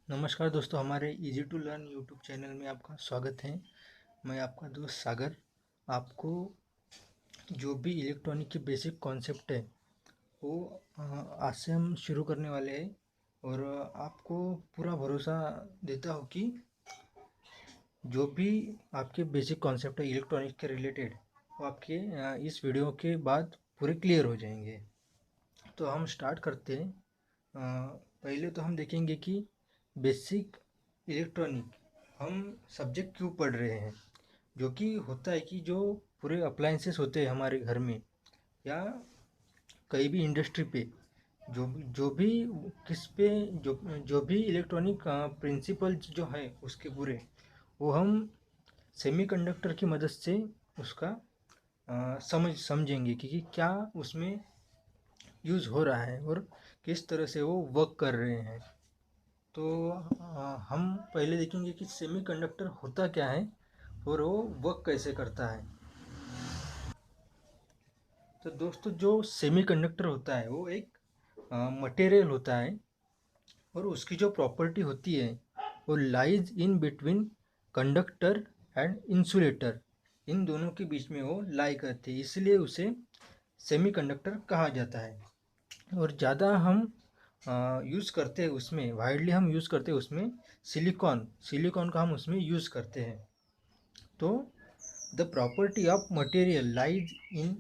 नमस्कार दोस्तों, हमारे easy to learn YouTube channel में आपका स्वागत है। मैं आपका दोस्त सागर आपको जो भी इलेक्ट्रॉनिक के बेसिक कॉन्सेप्ट है वो आज से हम शुरू करने वाले हैं। और आपको पूरा भरोसा देता हूँ कि जो भी आपके बेसिक कॉन्सेप्ट है इलेक्ट्रॉनिक के रिलेटेड वो आपके इस वीडियो के बाद पूरे क्लियर हो जाएंगे। तो हम स्टार्ट करते हैं। पहले तो हम देखेंगे कि बेसिक इलेक्ट्रॉनिक हम सब्जेक्ट क्यों पढ़ रहे हैं। जो कि होता है कि जो पूरे अप्लायंसेस होते हैं हमारे घर में या कहीं भी इंडस्ट्री पे जो भी किस पे जो भी इलेक्ट्रॉनिक प्रिंसिपल जो है उसके पूरे वो हम सेमीकंडक्टर की मदद से उसका समझेंगे कि क्या उसमें यूज़ हो रहा है और किस तरह से वो वर्क कर रहे हैं। तो हम पहले देखेंगे कि सेमीकंडक्टर होता क्या है और वो वर्क कैसे करता है। तो दोस्तों, जो सेमीकंडक्टर होता है वो एक मटेरियल होता है और उसकी जो प्रॉपर्टी होती है वो lies in between conductor and insulator. इन दोनों के बीच में वो लाई करती है, इसलिए उसे सेमीकंडक्टर कहा जाता है। और ज़्यादा हम यूज़ करते हैं उसमें, वाइडली हम यूज़ करते हैं उसमें सिलिकॉन सिलिकॉन का हम उसमें यूज़ करते हैं। तो the property of material lies in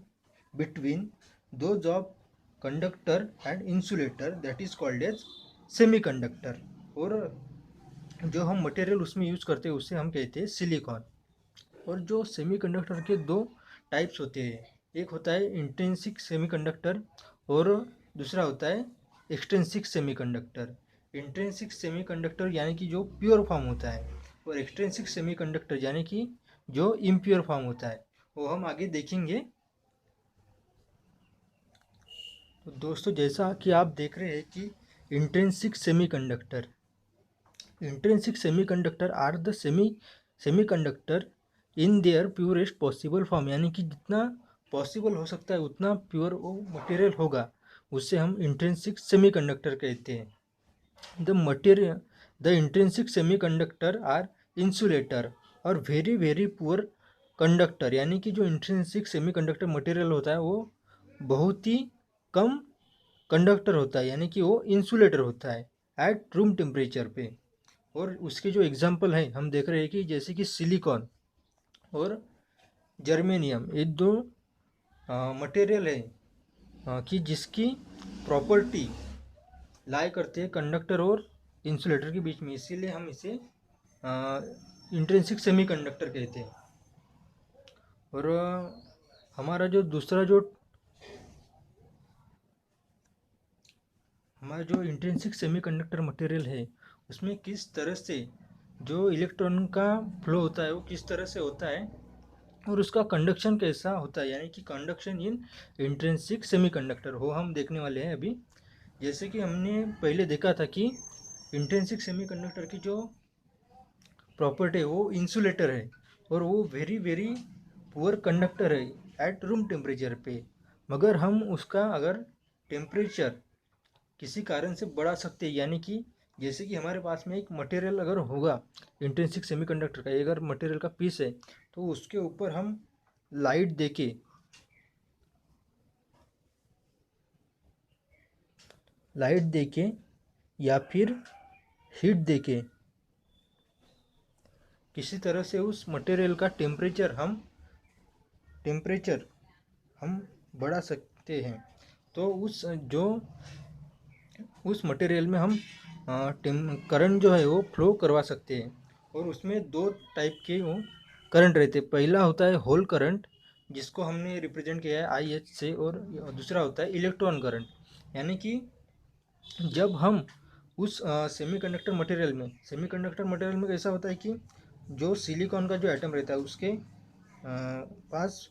between those of conductor and insulator that is called as semiconductor. और जो हम मटेरियल उसमें यूज़ करते हैं उसे हम कहते हैं सिलिकॉन। और जो सेमीकंडक्टर के दो टाइप्स होते हैं, एक होता है इंट्रिंसिक सेमीकंडक्टर और दूसरा होता है एक्सट्रिंसिक सेमीकंडक्टर। इंट्रिंसिक सेमीकंडक्टर यानी कि जो प्योर फॉर्म होता है और एक्सट्रिंसिक सेमीकंडक्टर यानी कि जो इम्प्योर फॉर्म होता है, वो हम आगे देखेंगे। तो दोस्तों, जैसा कि आप देख रहे हैं कि intrinsic semiconductor intrinsic semiconductor are the semiconductor in their purest possible form, यानी कि जितना पॉसिबल हो सकता है उतना प्योर वो मटेरियल होगा उससे हम इंट्रिंसिक सेमीकंडक्टर कहते हैं। The intrinsic semiconductor are insulator और वेरी वेरी पुअर कंडक्टर, यानी कि जो इंट्रिंसिक सेमीकंडक्टर मटेरियल होता है वो बहुत ही कम कंडक्टर होता है, यानी कि वो इंसुलेटर होता है एट रूम टेम्परेचर पे। और उसके जो एग्जाम्पल हैं हम देख रहे हैं कि जैसे कि सिलिकॉन और जर्मेनियम, ये दो मटेरियल है कि जिसकी प्रॉपर्टी लाई करते हैं कंडक्टर और इंसुलेटर के बीच में, इसीलिए हम इसे इंट्रिंसिक सेमीकंडक्टर कहते हैं। और हमारा जो दूसरा जो हमारा जो इंट्रिंसिक सेमीकंडक्टर मटेरियल है उसमें किस तरह से जो इलेक्ट्रॉन का फ्लो होता है वो किस तरह से होता है और उसका कंडक्शन कैसा होता है, यानी कि कंडक्शन इन इंट्रिंसिक सेमीकंडक्टर हो हम देखने वाले हैं अभी। जैसे कि हमने पहले देखा था कि इंट्रिंसिक सेमीकंडक्टर की जो प्रॉपर्टी है वो इंसुलेटर है और वो वेरी वेरी पुअर कंडक्टर है एट रूम टेम्परेचर पे। मगर हम उसका अगर टेम्परेचर किसी कारण से बढ़ा सकते हैं, यानी कि जैसे कि हमारे पास में एक मटेरियल अगर होगा इंट्रिंसिक सेमीकंडक्टर का, अगर मटेरियल का पीस है तो उसके ऊपर हम लाइट देके लाइट देके या फिर हीट देके किसी तरह से उस मटेरियल का टेम्परेचर हम बढ़ा सकते हैं। तो उस मटेरियल में हम करंट जो है वो फ्लो करवा सकते हैं। और उसमें दो टाइप के वो करंट रहते हैं। पहला होता है होल करंट जिसको हमने रिप्रेजेंट किया है आई एच से, और दूसरा होता है इलेक्ट्रॉन करंट। यानी कि जब हम उस सेमीकंडक्टर मटेरियल में कैसा होता है कि जो सिलिकॉन का जो एटम रहता है उसके पास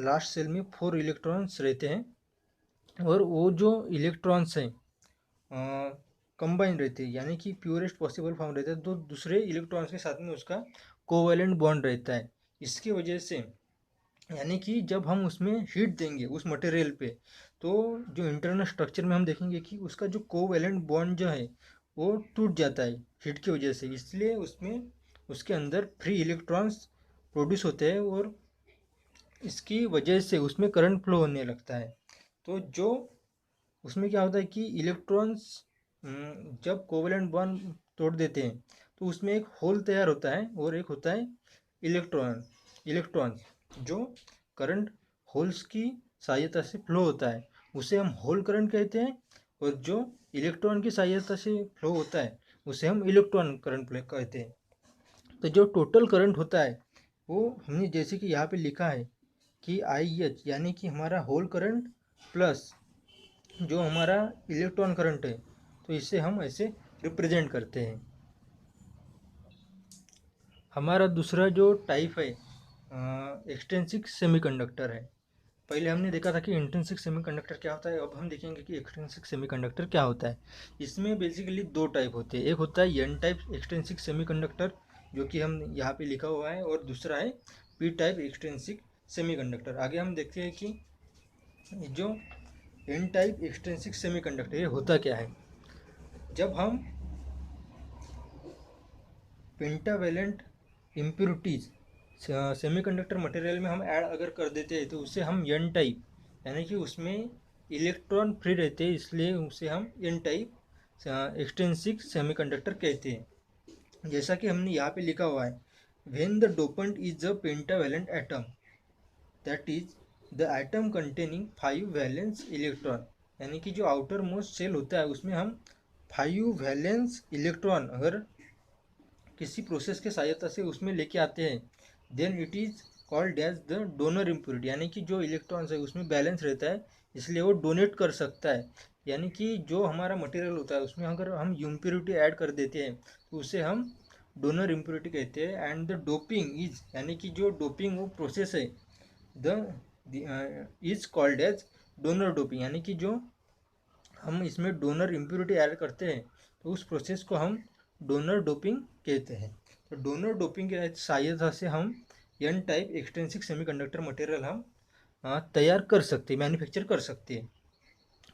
लास्ट सेल में 4 इलेक्ट्रॉन्स रहते हैं और वो जो इलेक्ट्रॉन्स हैं कंबाइन रहते हैं, यानी कि प्योरेस्ट पॉसिबल फॉर्म रहता है, तो दूसरे इलेक्ट्रॉन्स के साथ में उसका कोवैलेंट बॉन्ड रहता है। इसकी वजह से यानी कि जब हम उसमें हीट देंगे उस मटेरियल पे तो जो इंटरनल स्ट्रक्चर में हम देखेंगे कि उसका जो कोवैलेंट बॉन्ड जो है वो टूट जाता है हीट की वजह से, इसलिए उसमें उसके अंदर फ्री इलेक्ट्रॉन्स प्रोड्यूस होते हैं और इसकी वजह से उसमें करंट फ्लो होने लगता है। तो जो उसमें क्या होता है कि इलेक्ट्रॉन्स जब कोवेलेंट बॉन्ड तोड़ देते हैं तो उसमें एक होल तैयार होता है और एक होता है इलेक्ट्रॉन्स जो करंट होल्स की सहायता से फ्लो होता है, उसे हम होल करंट कहते हैं। और जो इलेक्ट्रॉन की सहायता से फ्लो होता है उसे हम इलेक्ट्रॉन करंट कहते हैं। तो जो टोटल करंट होता है वो हमने जैसे कि यहाँ पे लिखा है कि IH यानी कि हमारा होल करंट प्लस जो हमारा इलेक्ट्रॉन करंट है, तो इसे हम ऐसे रिप्रेजेंट करते हैं। हमारा दूसरा जो टाइप है एक्सट्रिंसिक सेमीकंडक्टर है। पहले हमने देखा था कि इंट्रिंसिक सेमीकंडक्टर क्या होता है, अब हम देखेंगे कि एक्सट्रिंसिक सेमीकंडक्टर क्या होता है। इसमें बेसिकली दो टाइप होते हैं, एक होता है एन टाइप एक्सट्रिंसिक सेमीकंडक्टर जो कि हम यहाँ पे लिखा हुआ है, और दूसरा है पी टाइप एक्सट्रिंसिक सेमीकंडक्टर। आगे हम देखते हैं कि जो एन टाइप एक्सट्रिंसिक सेमीकंडक्टर ये होता क्या है। जब हम पेंटावेलेंट इम्प्योरिटीज सेमीकंडक्टर मटेरियल में हम ऐड अगर कर देते हैं तो उसे हम एन टाइप यानी कि उसमें इलेक्ट्रॉन फ्री रहते हैं, इसलिए उसे हम एन टाइप एक्सट्रिंसिक सेमीकंडक्टर कहते हैं। जैसा कि हमने यहाँ पे लिखा हुआ है, when the dopant is a pentavalent atom that is the atom containing 5 valence electron, यानी कि जो आउटर मोस्ट सेल होता है उसमें हम 5 वैलेंस इलेक्ट्रॉन अगर किसी प्रोसेस के सहायता से उसमें लेके आते हैं, then it is called as the donor impurity, यानी कि जो इलेक्ट्रॉन्स है उसमें बैलेंस रहता है इसलिए वो डोनेट कर सकता है। यानी कि जो हमारा मटेरियल होता है उसमें अगर हम इम्प्योरिटी ऐड कर देते हैं तो उसे हम डोनर इम्प्योरिटी कहते हैं। एंड द डोपिंग इज यानी कि जो डोपिंग वो प्रोसेस है the is called as donor doping, यानी कि जो हम इसमें डोनर इम्प्योरिटी ऐड करते हैं तो उस प्रोसेस को हम डोनर डोपिंग कहते हैं। तो डोनर डोपिंग की सहायता से हम N type extrinsic semiconductor material हम तैयार कर सकते हैं, मैन्युफैक्चर कर सकते हैं।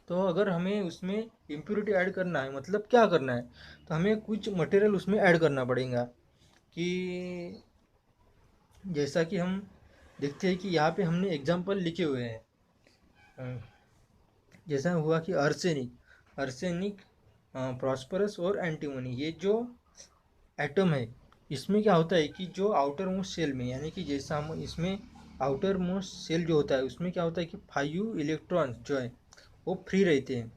तो अगर हमें उसमें इम्प्योरिटी ऐड करना है, मतलब क्या करना है, तो हमें कुछ मटेरियल उसमें ऐड करना पड़ेगा। कि जैसा कि हम देखते हैं कि यहाँ पे हमने एग्जांपल लिखे हुए हैं, जैसा हुआ कि अर्सेनिक अर्सेनिक प्रॉस्परस और एंटीमोनी, ये जो एटम है इसमें क्या होता है कि जो आउटर मोस्ट सेल में, यानी कि जैसा हम इसमें आउटर मोस्ट सेल जो होता है उसमें क्या होता है कि 5 इलेक्ट्रॉन्स जो है वो फ्री रहते हैं।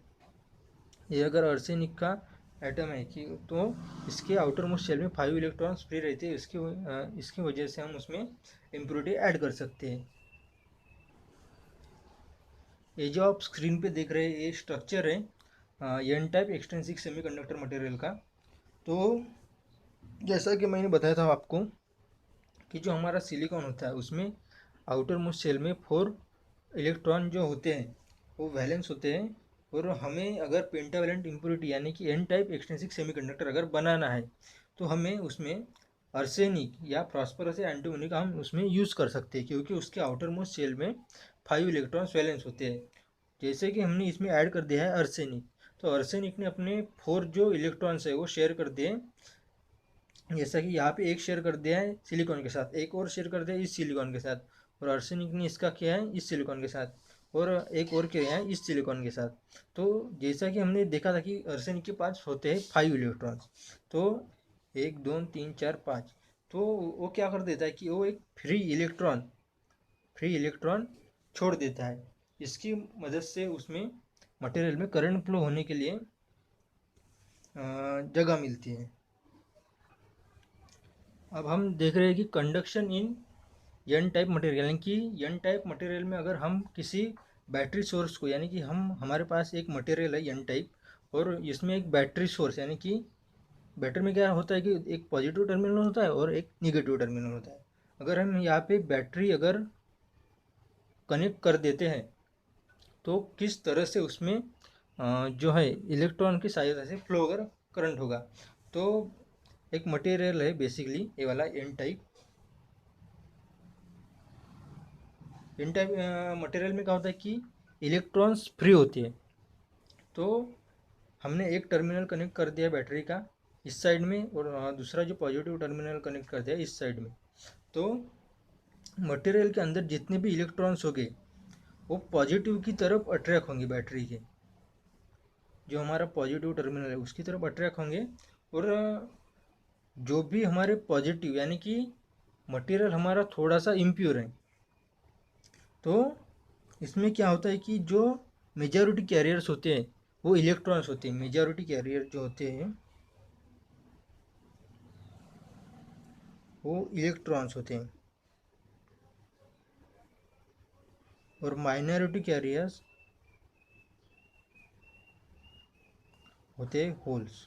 ये अगर अर्सेनिक का एटम है कि तो इसके आउटर मोस्ट शेल में 5 इलेक्ट्रॉन्स फ्री रहते हैं, इसकी वजह से हम उसमें इम्प्योरिटी ऐड कर सकते हैं। ये जो आप स्क्रीन पे देख रहे हैं ये स्ट्रक्चर है N type extrinsic semiconductor material का। तो जैसा कि मैंने बताया था आपको कि जो हमारा सिलिकॉन होता है उसमें आउटर मोस्ट शेल में 4 इलेक्ट्रॉन जो होते हैं वो वैलेंस होते हैं। और हमें अगर पेंटावेलेंट इम्प्योरिटी यानी कि एन टाइप एक्सट्रिंसिक सेमीकंडक्टर अगर बनाना है तो हमें उसमें अर्सेनिक या फॉस्फोरस या एंटीमोनी का हम उसमें यूज़ कर सकते हैं, क्योंकि उसके आउटर मोस्ट शेल में 5 इलेक्ट्रॉन्स वैलेंस होते हैं। जैसे कि हमने इसमें ऐड कर दिया है अर्सेनिक, तो अर्सेनिक ने अपने 4 जो इलेक्ट्रॉन्स है वो शेयर कर दिए। जैसा कि यहाँ पे एक शेयर कर दिया है सिलिकॉन के साथ, एक और शेयर कर दिया इस सिलिकॉन के साथ, और अर्सेनिक ने इसका किया है इस सिलिकॉन के साथ, और एक और किया है इस सिलिकॉन के साथ। तो जैसा कि हमने देखा था कि अर्सेनिक के पास होते हैं 5 इलेक्ट्रॉन्स, तो 1 2 3 4 5, तो वो क्या कर देता है कि वो एक फ्री इलेक्ट्रॉन छोड़ देता है। इसकी मदद से उसमें मटेरियल में करंट फ्लो होने के लिए जगह मिलती है। अब हम देख रहे हैं कि conduction in an type material, यानी कि एन टाइप मटेरियल में अगर हम किसी बैटरी सोर्स को, यानी कि हमारे पास एक मटेरियल है एन टाइप और इसमें एक बैटरी सोर्स, यानी कि बैटरी में क्या होता है कि एक पॉजिटिव टर्मिनल होता है और एक निगेटिव टर्मिनल होता है। अगर हम यहाँ पे बैटरी अगर कनेक्ट कर देते हैं तो किस तरह से उसमें जो है इलेक्ट्रॉन की सहायता से फ्लो अगर करंट होगा। तो एक मटेरियल है बेसिकली ये वाला एन टाइप मटेरियल में क्या होता है कि इलेक्ट्रॉन्स फ्री होती है। तो हमने एक टर्मिनल कनेक्ट कर दिया बैटरी का इस साइड में और दूसरा जो पॉजिटिव टर्मिनल कनेक्ट कर दिया इस साइड में, तो मटेरियल के अंदर जितने भी इलेक्ट्रॉन्स होंगे वो पॉजिटिव की तरफ अट्रैक्ट होंगे, बैटरी के जो हमारा पॉजिटिव टर्मिनल है उसकी तरफ अट्रैक्ट होंगे। और जो भी हमारे पॉजिटिव यानी कि मटेरियल हमारा थोड़ा सा इम्प्योर है, तो इसमें क्या होता है कि जो मेजॉरिटी कैरियर्स होते हैं वो इलेक्ट्रॉन्स होते हैं। मेजॉरिटी कैरियर जो होते हैं वो इलेक्ट्रॉन्स होते हैं और माइनॉरिटी कैरियर्स होते हैं होल्स।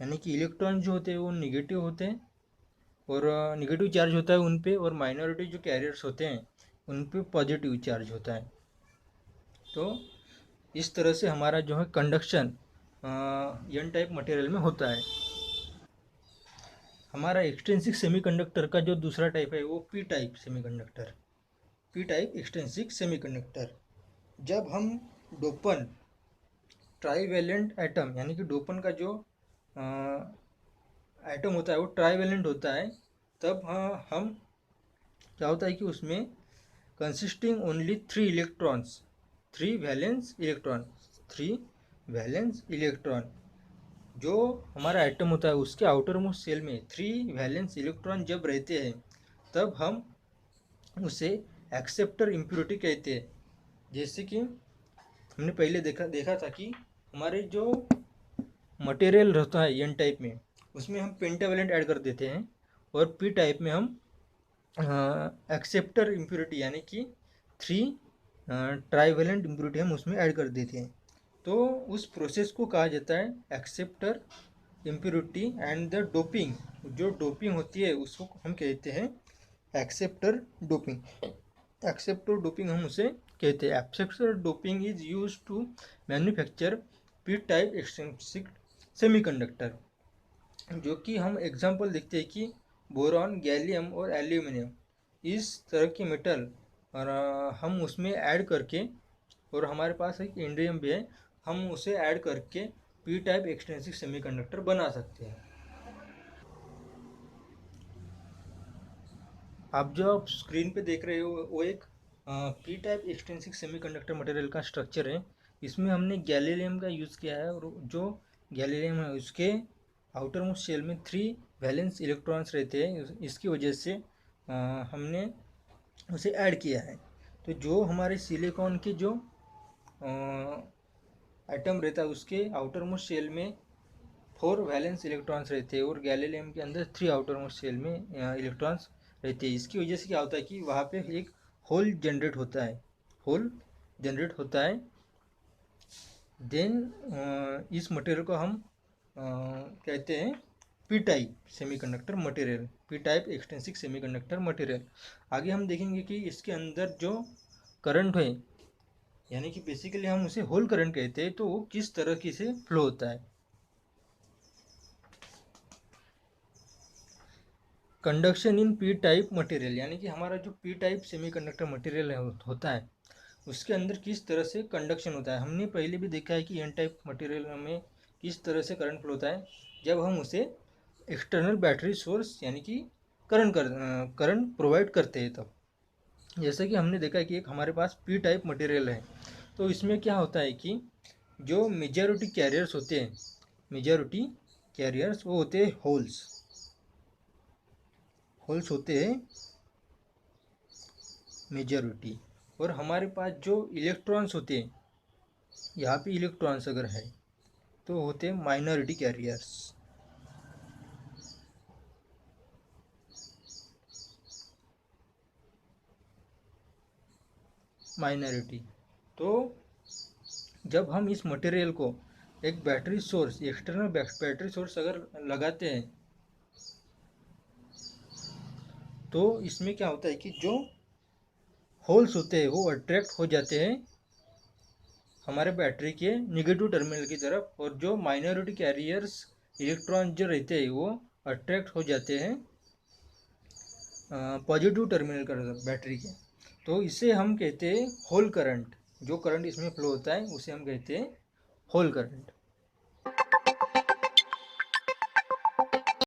यानी कि इलेक्ट्रॉन जो होते हैं वो निगेटिव होते हैं और निगेटिव चार्ज होता है उन पे, और माइनॉरिटी जो कैरियर्स होते हैं उन पे पॉजिटिव चार्ज होता है। तो इस तरह से हमारा जो है कंडक्शन एन टाइप मटेरियल में होता है। हमारा एक्सट्रिंसिक सेमीकंडक्टर का जो दूसरा टाइप है वो P type semiconductor, P type extrinsic semiconductor. जब हम डोपन ट्राईवैलेंट एटम यानी कि डोपन का जो एटम होता है वो ट्राईवैलेंट होता है, तब हम क्या होता है कि उसमें consisting only three electrons, three valence electron, three valence electron, जो हमारा एटम होता है उसके आउटर मोस्ट सेल में थ्री वैलेंस इलेक्ट्रॉन जब रहते हैं तब हम उसे एक्सेप्टर इम्प्योरिटी कहते हैं। जैसे कि हमने पहले देखा था कि हमारे जो मटेरियल रहता है एन टाइप में उसमें हम पेंटावैलेंट ऐड कर देते हैं और पी टाइप में हम एक्सेप्टर इम्प्योरिटी यानी कि थ्री ट्राईवैलेंट इम्प्योरिटी हम उसमें ऐड कर देते हैं। तो उस प्रोसेस को कहा जाता है acceptor impurity and the doping. जो डोपिंग होती है उसको हम कहते हैं एक्सेप्टर डोपिंग। एक्सेप्टर डोपिंग हम उसे कहते हैं। Acceptor doping is use to manufacture P type extrinsic semiconductor, जो कि हम एग्जांपल देखते हैं कि बोरॉन, गैलियम और एल्यूमिनियम इस तरह के मेटल और हम उसमें ऐड करके, और हमारे पास एक इंडियम भी है, हम उसे ऐड करके पी टाइप एक्सट्रिंसिक सेमीकंडक्टर बना सकते हैं। आप जो आप स्क्रीन पे देख रहे हो वो एक P type extrinsic semiconductor material का स्ट्रक्चर है। इसमें हमने गैलियम का यूज़ किया है और जो गैलियम है उसके आउटर मोस्ट शेल में थ्री वैलेंस इलेक्ट्रॉन्स रहते हैं, इसकी वजह से हमने उसे ऐड किया है। तो जो हमारे सिलिकॉन के जो एटम रहता है उसके आउटर मोस्ट शेल में फोर वैलेंस इलेक्ट्रॉन्स रहते हैं और गैलियम के अंदर थ्री आउटर मोस्ट शेल में इलेक्ट्रॉन्स रहते हैं। इसकी वजह से क्या होता है कि वहाँ पे एक होल जनरेट होता है, होल जनरेट होता है। देन इस मटेरियल को हम कहते हैं P type semiconductor material, P type extrinsic semiconductor material. आगे हम देखेंगे कि इसके अंदर जो करंट है यानी कि बेसिकली हम उसे होल करंट कहते हैं, तो वो किस तरह की से फ्लो होता है। Conduction in P type material यानी कि हमारा जो पी टाइप सेमीकंडक्टर मटेरियल होता है उसके अंदर किस तरह से कंडक्शन होता है। हमने पहले भी देखा है कि एन टाइप मटेरियल में किस तरह से करंट फ्लो होता है जब हम उसे एक्सटर्नल बैटरी सोर्स यानी कि करंट प्रोवाइड करते हैं तब। जैसे कि हमने देखा है कि एक हमारे पास पी टाइप मटेरियल है, तो इसमें क्या होता है कि जो मेजॉरिटी कैरियर्स होते हैं, मेजॉरिटी कैरियर्स वो होते हैं होल्स, होल्स होते हैं मेजॉरिटी। और हमारे पास जो इलेक्ट्रॉन्स होते हैं, यहाँ पे इलेक्ट्रॉन्स अगर है तो होते हैं माइनॉरिटी कैरियर्स, माइनॉरिटी। तो जब हम इस मटेरियल को एक battery source, external battery source अगर लगाते हैं तो इसमें क्या होता है कि जो होल्स होते हैं वो अट्रैक्ट हो जाते हैं हमारे बैटरी के निगेटिव टर्मिनल की तरफ, और जो माइनॉरिटी कैरियर्स इलेक्ट्रॉन जो रहते हैं वो अट्रैक्ट हो जाते हैं पॉजिटिव टर्मिनल की तरफ बैटरी के। तो इसे हम कहते हैं होल करंट। जो करंट इसमें फ्लो होता है उसे हम कहते हैं होल करंट।